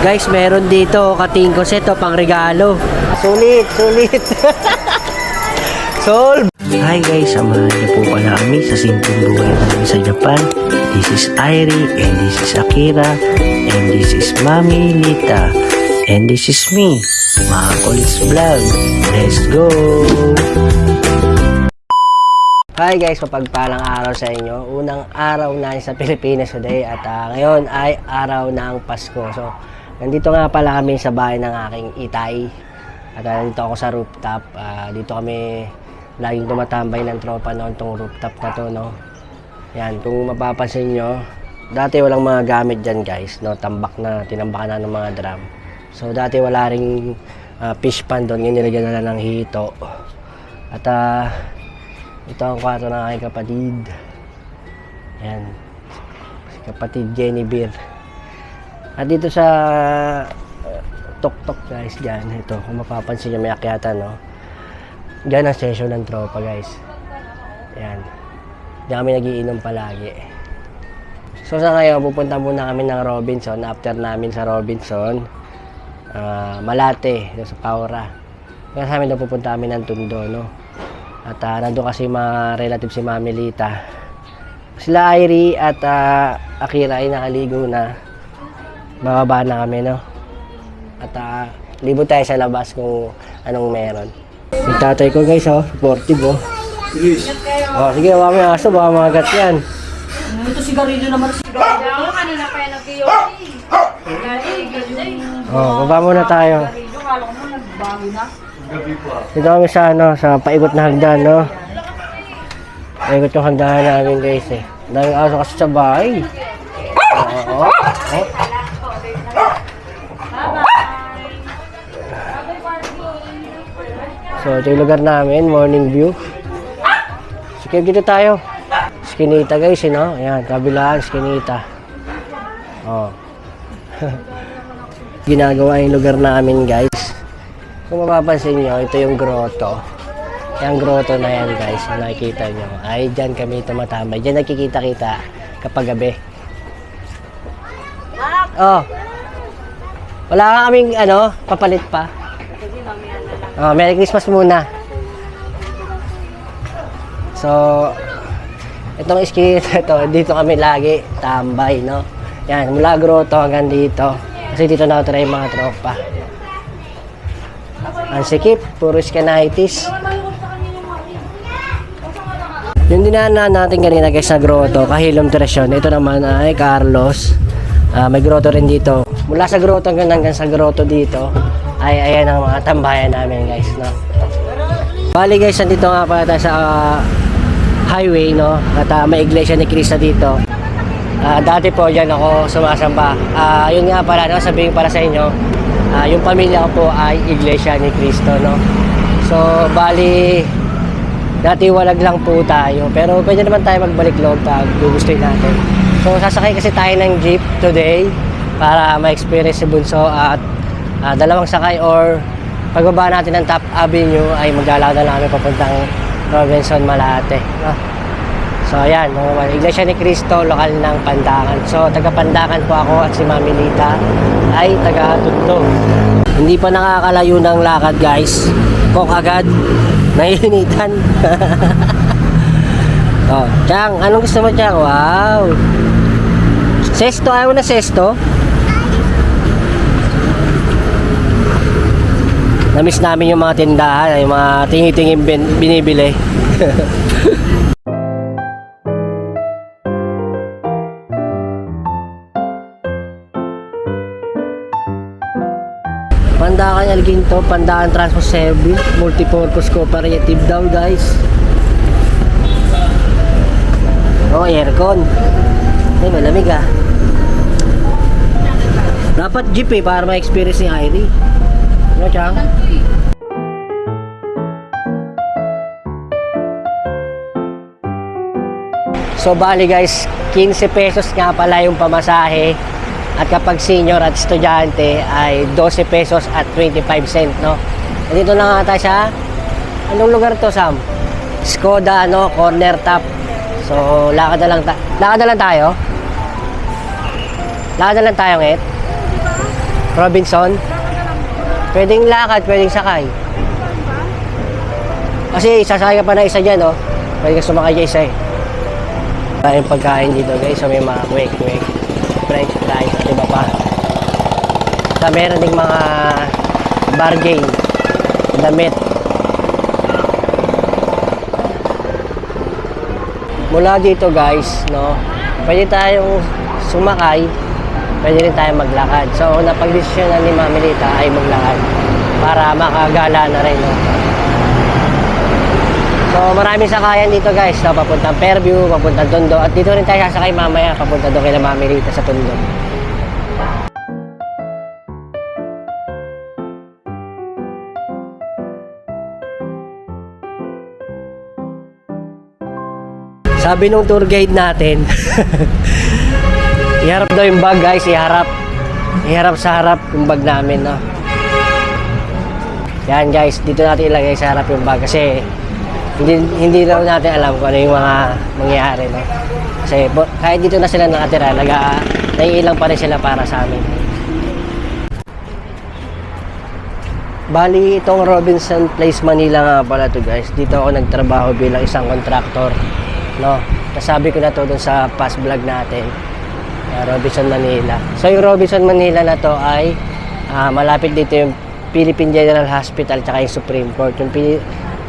Guys, meron dito katingko seto pang regalo. Sulit. Solve! Hi guys, samahan niyo po pala kami sa simpleng buhay namin sa Japan. This is Airi, and this is Akira, and this is Mami Lita, and this is me, mga Kulis Vlog. Let's go! Hi guys, mapagpalang araw sa inyo. Unang araw na sa Pilipinas today at ngayon ay araw ng Pasko. So, nandito nga pala kami sa bahay ng aking itay. At nandito ako sa rooftop. Dito kami laging tumatambay ng tropa noon tong rooftop na to, no. Yan, kung mapapansin nyo, dati walang mga gamit dyan guys, no. Tambak na, tinambakan na ng mga drum. So, dati wala ring fish pan doon, ngayon nilagyan na lang ng hito. At ito ang kwarto ng aking kapatid. Yan, si kapatid Jenny Beer. At dito sa tok-tok guys, dyan, ito, kung mapapansin nyo may akyatan, no. Dyan ang session ng tropa guys. Yan, dyan kami nagiinom palagi. So sa ngayon, pupunta muna kami ng Robinson. After namin sa Robinson, Malate, sa Paura. Kaya sa amin daw pupunta kami ng Tondo, no. At nandun kasi mga relative si Mami Lita. Sila Airi at Akira ay nakaligo na. Bababa na kami, no. At libo tayo sa labas kung anong meron. Yung tatay ko guys, supportive, oh. Sige, baka may aso, baka magat yan. Ito sigarilyo naman. Sigarilyo, kanina pa yan nag-iossi. Baba muna tayo. Sigarilyo, kala ko mo nagbago na. Dito kami sa sa paikot na hagdan, no. Paikot yung hagdan namin guys, eh. Daming aso kasi sa bahay. So, ito yung lugar namin, morning view. Sige, dito tayo. Skinita guys, no? Ayan, kabilaan, Skinita. Ginagawa yung lugar namin guys. Kung mapapansin nyo, ito yung grotto. Yung grotto na yan guys, kung nakikita nyo. Ay, dyan kami tumatambay. Dyan nakikita-kita kapag gabi. Wala ka kaming, papalit pa. Merry Christmas muna. So, itong Skinita ito, dito kami lagi tambay, no? Yan, mula grotto hanggang dito. Kasi dito nakatira yung mga tropa. Ang sikip, puro skenitis. Yung dinaanan natin kanina guys na grotto, Kahilom Terasyon. Ito naman ay Carlos. May grotto rin dito. Mula sa grotto hanggang sa grotto dito, ay ayan ang mga tambayan namin guys, no. Bali guys, nandito nga pala tayo sa highway, no. At may iglesia ni Cristo dito. Dati po dyan ako sumasamba. Yun nga pala, no, sabihin para sa inyo, yung pamilya ko po ay Iglesia ni Cristo, no. So bali dati walag lang po tayo, pero pwede naman tayo magbalik loob pag gugustuhin natin. So sasakay kasi tayo ng jeep today para ma-experience si Bunso at dalawang sakay, or pagbaba natin ng Top Avenue ay maglalakad na namin papuntang Robinson, Malate, no? So ayan, Iglesia ni Cristo, lokal ng Pandakan. So taga Pandakan po ako at si Mami Lita ay taga Tondo. Hindi pa nakakalayo ng lakad guys. Kok agad, naiinitan. Chang, anong gusto mo, Chang? Wow. Sesto, ayaw na sesto. Namiss namin yung mga tindahan, yung mga tingi-tingin binibili. Pandakan Alginto, Pandakan Transport Service, Multipurpose Cooperative daw guys. Aircon. Ay, malamig ah. Dapat jeep para ma-experience ni Airi. Ano, Chang? So bali guys, 15 pesos nga pala yung pamasahe. At kapag senior at estudyante ay 12 pesos at 25 cent, no? Dito na nga tayo sa anong lugar to, Sam? Skoda, corner top. So lakad na lang tayo. Lakad na lang tayo, Nget. Robinson? Pwedeng lakad, pwedeng sakay. Kasi sasakay ka pa na isa dyan, oh. Pwede ka sumakay dyan isa eh. Tayong pagkain dito guys, so may mga kwek-kwek, french fries, at iba pa. So meron ding mga bargain, damit. Mula dito guys, no, pwede tayong sumakay, pwede rin tayong maglakad. So napag-desisyonan ni Mami Lita ay maglakad para makagala na rin, no. So maraming sakayan dito guys, no, papuntang Fairview, papuntang Tondo, at dito rin tayo sasakay mamaya papunta doon kay Mami Lita sa Tondo. Sabi nung tour guide natin, iharap daw yung bag guys, iharap sa harap yung bag namin, no. Yan guys, dito natin ilagay sa harap yung bag kasi hindi daw natin alam kung ano yung mga mangyayari, no. Kasi kahit dito na sila nakatira, naiilang pa rin sila para sa amin. Bali, itong Robinson Place Manila nga pala to guys. Dito ako nagtrabaho bilang isang contractor, no. Nasabi ko na to dun sa past vlog natin, Robinson Manila. So yung Robinson Manila na to ay malapit dito yung Philippine General Hospital tsaka yung Supreme Court. Yung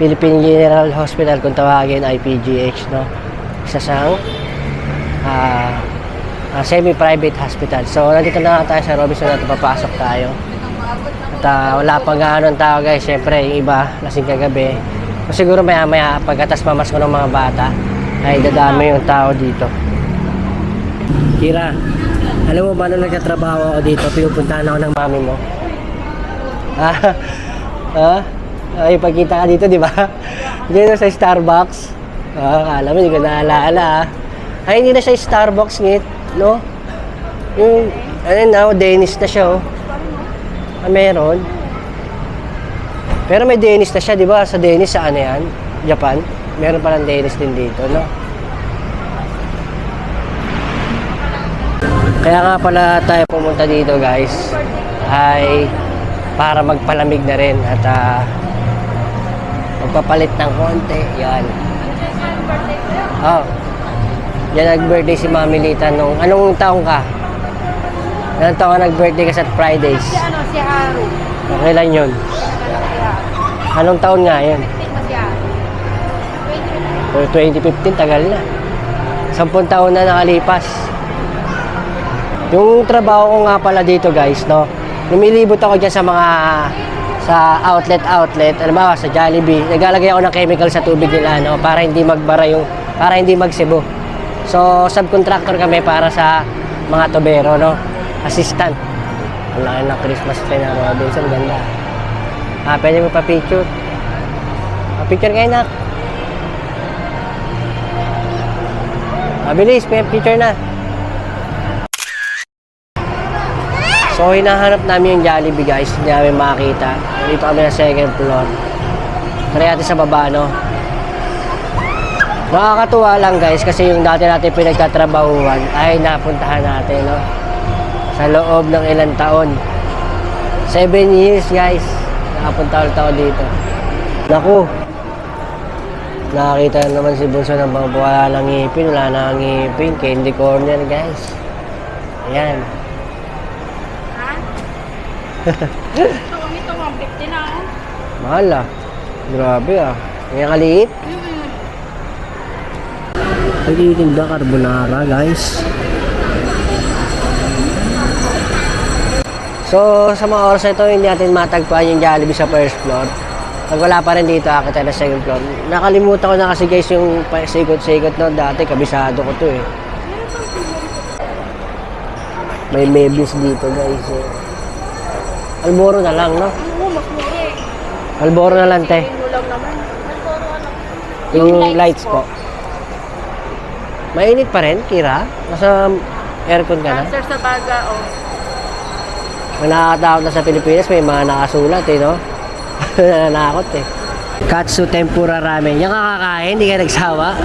Philippine General Hospital kung tawagin ay PGH, no. Isa siyang semi-private hospital. So nandito na tayo sa Robinson na to, papasok tayo. At wala pang gaano tao guys. Siyempre yung iba lasing kagabi. So siguro maya pagkatas mamasko ng mga bata ay dadami yung tao dito. Kira, alam mo ba nung nagtatrabaho ako dito, pinupuntahan ako ng mami mo? Ay, pagkita ka dito, di ba? Dito sa Starbucks. Alam mo, hindi ko naalaala. Ay, hindi na siya Starbucks, ngit, no? Yung, now, Dennis na siya, oh. Meron. Pero may Dennis na siya, di ba? Sa Dennis, saan yan? Japan? Meron palang Dennis din dito, no? Kaya nga pala tayo pumunta dito, guys, ay para magpalamig na rin at magpapalit ng konti. Yan. Oh. Yan nag-birthday si Mami Lita nung... Anong taong ka? Anong taong ka nag-birthday ka sa Fridays? Si Haru. Kailan yun? Anong taon nga yun? 2015, tagal na. 10 taon na nakalipas. Yung trabaho ko nga pala dito guys, no, lumilibot ako dyan sa mga outlet, alam ba, sa Jollibee. Naglalagay ako ng chemical sa tubig nila, no, para hindi magbara para hindi magsibo. So subcontractor kami para sa mga tubero, no, assistant. Ang laki ng Christmas tree na Robinson, ganda. Pwede mo pa picture? Picture kayo na. Bilis, picture na. So hinahanap namin yung Jollibee guys, hindi namin makakita. Dito kami na second floor. Try natin sa baba, no. Nakakatuwa lang guys kasi yung dati natin pinagtatrabahuan ay napuntahan natin, no, sa loob ng ilang taon. 7 years guys, nakapunta ulit ako dito. Naku, nakakita naman si Bunso ng bang wala ng ngipin, candy corner guys. Ayan. Ito, 150 na, oh. Mahal ah. Grabe ah. Ngayon kaliit. Nagtitinda carbonara guys. So sa mga oras na ito, hindi natin matagpuan yung Jollibee sa first floor. Pag wala pa rin dito, akit tayo na second floor. Nakalimutan ko na kasi guys yung sikot-sikot, no. Dati kabisado ko to eh. May Maybelline dito guys eh. Alboro na lang, no? Oo, mas mura eh. Alboro na lang, te. Ano lang naman. Alboro ano? Yung lights po. Mainit pa rin, Kira? Nasa aircon ka na? Answer sa baga, oh. May nakakatakot na sa Pilipinas, may mga nakasulat eh, no? Nananakot eh. Katsu tempura ramen. Yung kakakain, hindi ka nagsawa?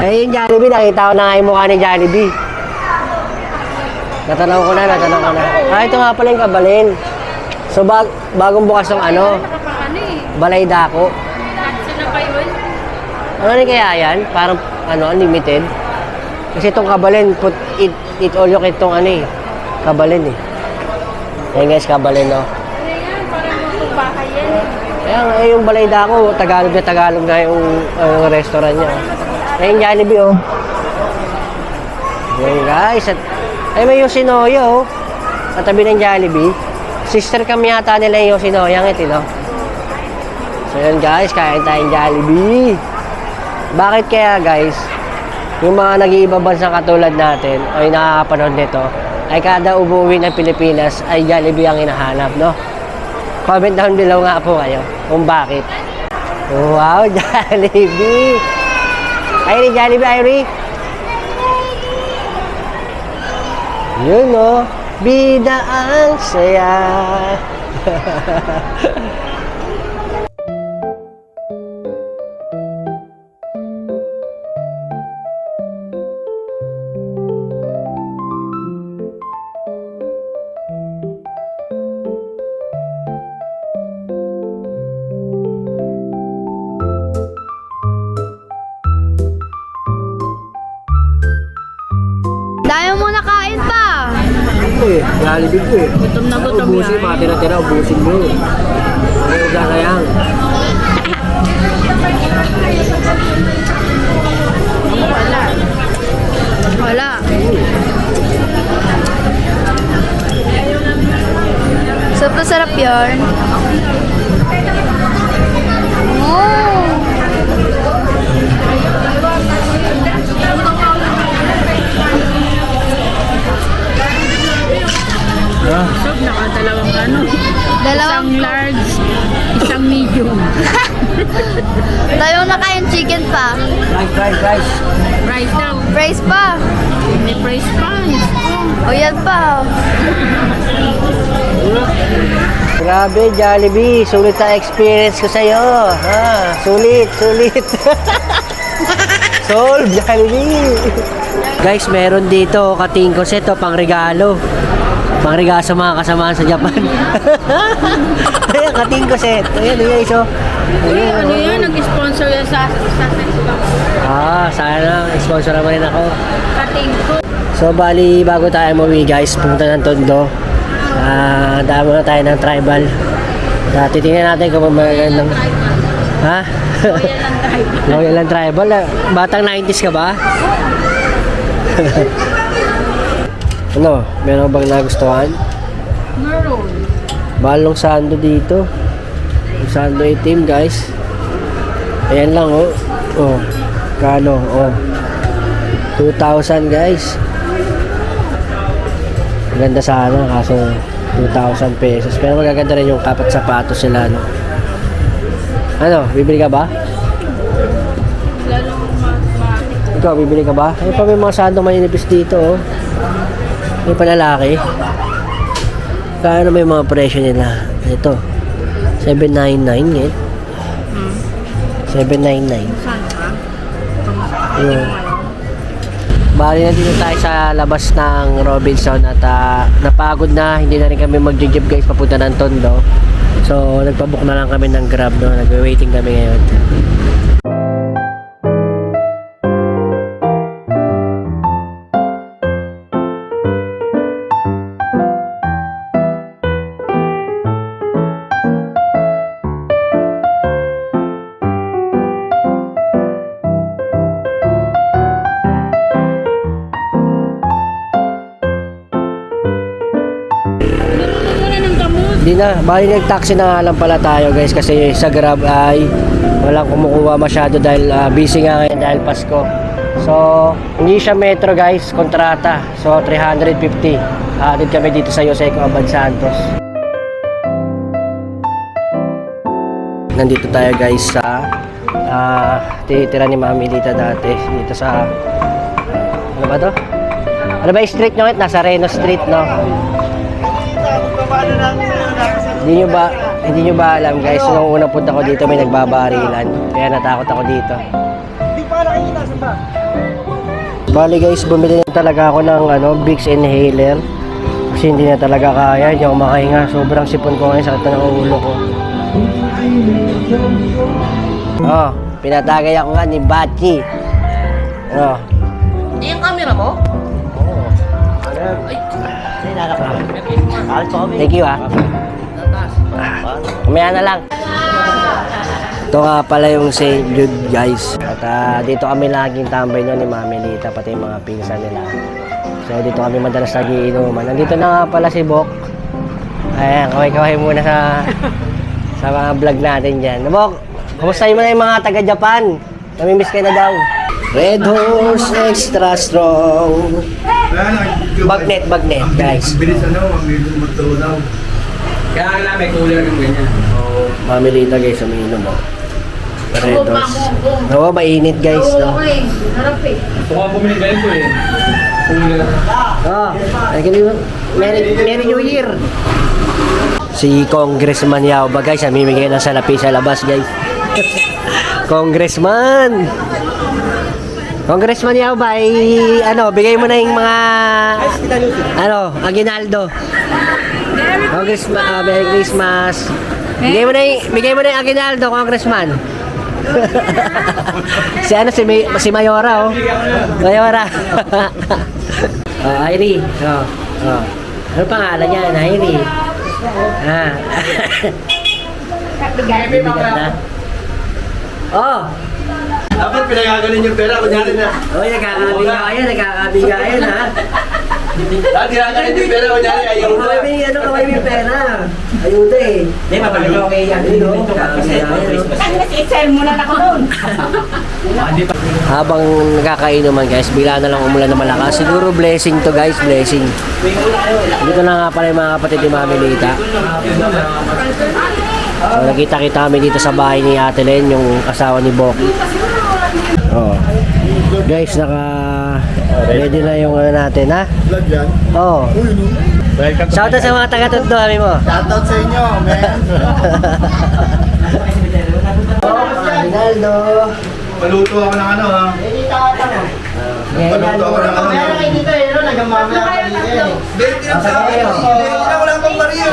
Eh, yung Jollibee, nakita ko na nga yung mukha ni Jollibee. Natanaw ko na. Ah, ito nga pala yung Kabalin. So, bagong bukas ng ano, Nakapang ano eh. Balay Dako. Hudson na pa yun. Ano rin kaya yan? Parang, ano, unlimited? Kasi itong Kabalin, eat all you can itong ano eh. Kabalin eh. Ayan guys, Kabalin, no? Ano yan? Parang mga bahay yan eh. Ayan, yung Balay Dako, Tagalog na yung restaurant niya. Ayan, Jollibee, oh. Ayan guys, ay may Yoshinoya, oh. Katabi ng Jollibee. Sister kami yata nila yung Yoshinoya, no? So yun guys, kain tayong Jollibee. Bakit kaya guys, yung mga nag-iibang bansa katulad natin, o yung nakakapanood nito, ay kada umuwi ng Pilipinas, ay Jollibee ang hinahanap, no? Comment down below nga po kayo kung bakit. Wow, Jollibee! Irie, Jollibee, Irie! Yun, no? Bida ang saya. Dahil mo nakain pa. Jollibee ko eh. Gutom na gutom Ubusin, yan. mga tira-tira, ubusin mo. Ay, uga na yan. Wala. Sarap na sarap yun. Oh. So, nakadalawang ano. Dalawang Isang large, isang medium. Dalawang nakain chicken pa. Rice. Price daw. Price pa. May price pa. O yan pa. Grabe, Jollibee. Sulit na experience ko sa'yo. Ha? Sulit. Solve, Jollibee. Guys, meron dito katingko set o pang regalo. Pang regalo sa mga kasamahan sa Japan. Ayan, katingko set. Ayan, guys, oh. Uy, ano yan? Nag-sponsor yan sa sex box. Sana. Sponsor naman rin ako. Kating ko. So, bali, bago tayo umuwi, guys, pumunta ng Tondo. Daan muna tayo ng tribal. Titingnan natin kung magagandang... Ha? Yan ang drive. Loyal ang tribal. Batang 90s ka ba? Ano? Meron bang nagustuhan? Maroon. Balong sando dito. Yung sando itim, guys. Ayan lang, oh. Oh. Kano? Oh. 2,000, guys. Maganda sana, kaso 2,000 pesos. Pero magaganda rin yung kapat sapatos sila, no? Ano? Bibili ka ba? Lalong matik. Ikaw, bibili ka ba? Ay pa may mga sando maninipis dito, oh. May palalaki. Kano may mga presyo nila? Ito. 799 eh. 799. Saan ka? Yun. Bali na dito tayo sa labas ng Robinson at napagod na. Hindi na rin kami mag-jeep guys papunta ng Tondo. So nagpabook na lang kami ng Grab, no? Nag-waiting kami ngayon. Hindi na, bali nag-taxi na nga lang pala tayo guys kasi sa Grab ay walang kumukuha masyado dahil busy nga ngayon dahil Pasko. So, hindi siya metro guys, kontrata. So, 350. Atid kami dito sa Joseco Abad Santos. Nandito tayo guys sa tinitira ni Mami Lita dati dito sa ano ba to? Ano ba yung street nyo? Nasa Reno Street, no? Hindi nyo ba alam guys, nung unang punta ko dito may nagbabarilan. Kaya natakot ako dito. Bali guys, bumili na talaga ako ng Vicks inhaler. Kasi hindi na talaga kaya, hindi ako makahinga. Sobrang sipon ko ngayon, sakit na ng ulo ko. Oh, pinatagay ako nga ni Bachi. Oh. Yung camera mo? Thank you, Kumaya na lang. Ito nga pala yung St. Jude, guys. At dito kami laging tambay noon ni Mami Lita, pati yung mga pinsan nila. So dito kami madalas nagiinuman. Nandito na nga pala si Bok. Ayan, kaway-kaway muna sa mga vlog natin dyan. Bok, kumustahin mo na yung mga taga-Japan? Namimiss ka na daw. Red Horse Extra Strong. Bagnet, guys. Bilis magtunaw. Kaya lang may cooler ng ganyan. Mami Lita, guys, umiinom mo. Red Horse. Oo, mainit, guys. No? Gusto ko bumili ganito eh. Cooler. Oh, Merry New Year! Si Congressman Yao ba, guys, namimigay ng salapi sa labas, guys. Congressman Yao ba, bigay mo na yung mga, aginaldo. Congressman, Merry Christmas. Bigay mo na yung aginaldo, Congressman. si Mayora, oh. Mayora. Airi. Ano pangalan niya? Airi. Bibigat na. Oh! Dapat pinagagaling yung pera, kunyari na. Oh, nagkakabigayan, ha? Dati nagagaling yung pera, kunyari ayaw na. Kaway may pera. Ayuda eh. Hindi, mapagalaw kayo yan. I-sell mo na ako doon. Habang nagkakainuman, guys, bigla na lang umulan na malakas. Siguro blessing to, guys, blessing. Dito na nga pala yung mga kapatid ni Mami Lita. So, nakita-kita kami dito sa bahay ni Ate Len, yung asawa ni Bok. Oh. Guys, ready na yung natin, ha? Vlog yan. Oh. Welcome to Shoutout sa mga taga-Tondo, kami mo. Shoutout sa inyo, man. Rinaldo. Maluto ako ng ano, ha? Maluto ako ng ano. Wala pang bariya.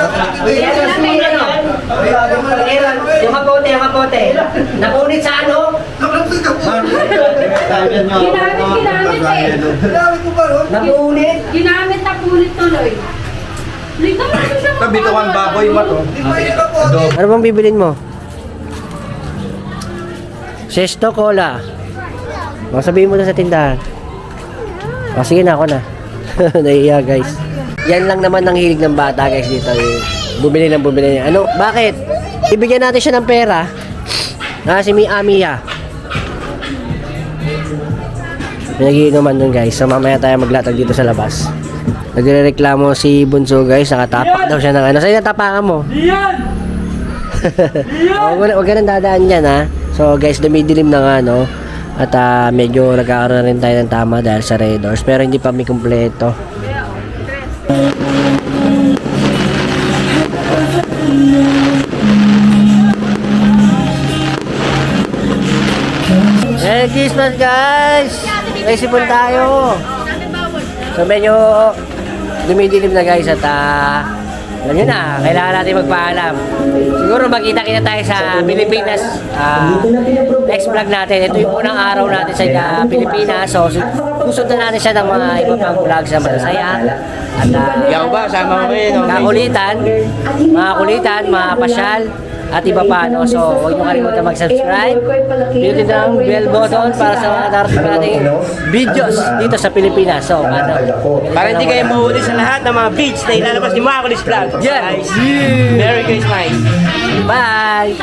Yung kapote. Napunit sa ano? Ginamit mo ba, Ron? Napunit. Ginamit na punit tuloy. Kabituan baboy mo to. Ano bang bibilin mo? Sesto Cola. O, sabihin mo na sa tindahan. O, sige na, ako na. Nahiya, guys. Yan lang naman ang hilig ng bata, guys, dito. Bumili. Ano? Bakit? Ibigyan natin siya ng pera. Si Amiya. Pinagiinuman dun, guys. So, mamaya tayo maglatag dito sa labas. Nagrereklamo si Bunso, guys. Nakatapak daw siya ng ano. Sa'yo natapakan mo? Huwag ka nang dadaan dyan, ha? So, guys, dumidilim na nga, no? At medyo nagkakaroon na rin tayo ng tama dahil sa Red Horse. Pero hindi pa may kumpleto. Merry Christmas, guys! May sipon tayo. So, medyo dumidilim na, guys. At alam nyo na, kailangan natin magpaalam. Siguro magkita-kita tayo sa Pilipinas. Next vlog natin. Ito yung unang araw natin sa Pilipinas. So, susundan natin siya ng mga iba pang vlogs na masasaya. At mga kulitan, mga pasyal, at iba pa, no? So, huwag nyo kalimutan mag-subscribe. Pinutin ang bell button para sa mga darating nating videos dito sa Pilipinas. So, Para hindi kayo mahuli sa lahat ng mga beats na ilalabas ni Makulis Vlog. Yeah. Guys, Merry Christmas! Bye!